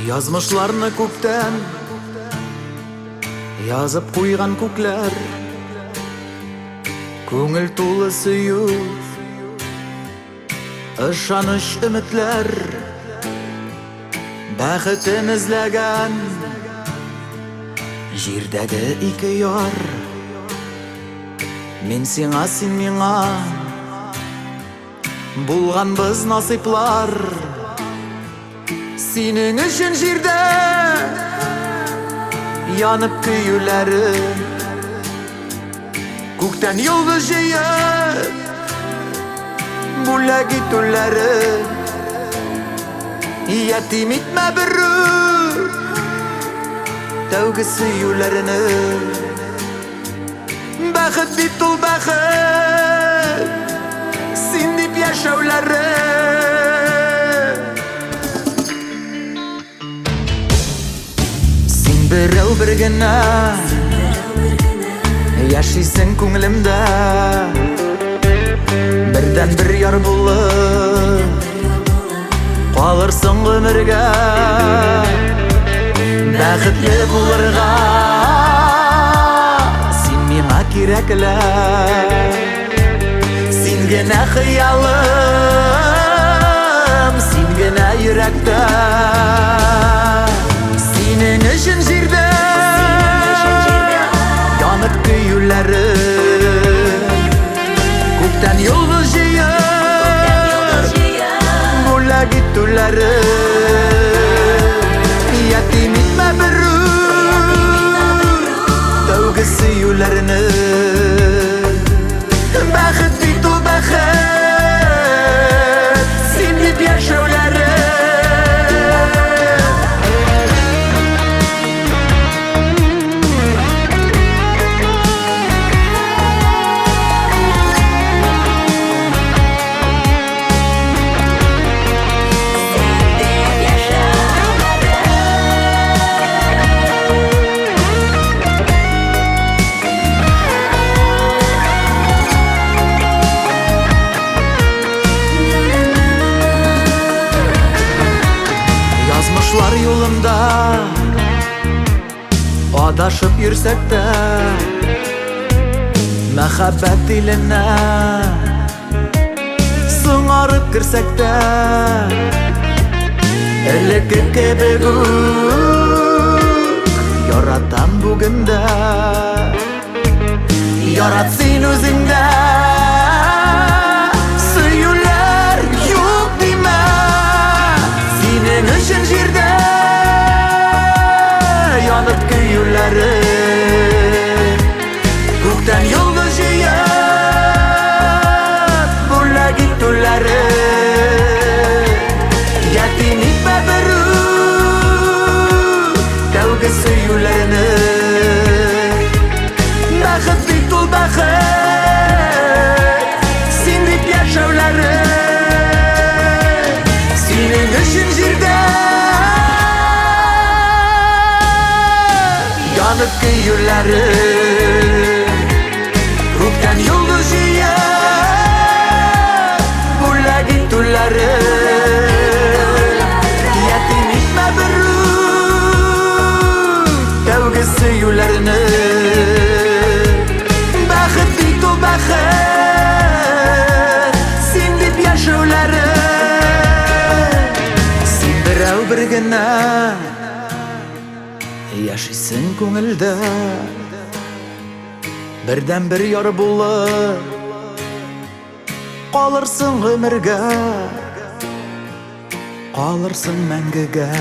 Язмышларны күктән язып куйган күкләр, күңел тулы сөю, ышаныч, өметләр. Бәхетен эзләгән җирдәге ике яр, мин сиңа, син миңа булганбыз насыйплар. Синең өчен җирдә янып көюләре, күктән йолдыз җыеп бүләк итүләре. Ятим итмә берүк тәүге сөюләрне. Бәхет бит ул бәхет, син дип яшәүләре. Берәү бер генә яшисең күңелемдә, бердән бер яр булып калырсың гомергә. Бәхетле булырга син миңа кирәкләр, син генә хыялым, син генә йөрәктә. Синең өчен җирдә янып көюләре, күктән йолдыз җыеп бүләк итүләре. Ятим итмә берүк тәүге сөюләрне. Бәхет бит ул бәхет, син дип яшәүләре. Язмышлар юлында адашып йөрсәк тә, мәхәббәт иленә сыңарып керсәк тә, элекке кебек үк яратам бүген дә. Ярат син үзеңдә сөюләр юк димә. Синең өчен җирдә янып көюләре, күктән йолдыз җыеп бүләк итүләре. Ятим итмә берүк тәүге сөюләрне. Бәхет бит ул бәхет, син дип яшәүләре. Синең өчен җирдә янып көюләре, күктән йолдыз җыеп бүләк итүләре. Ятим итмә берүк тәүге сөюләрне. Бәхет бит ул бәхет, син дип яшәүләре. Син берәү бер генә яшисең күңелдә, бердән бер яр булып калырсың гомергә, калырсың мәңгегә.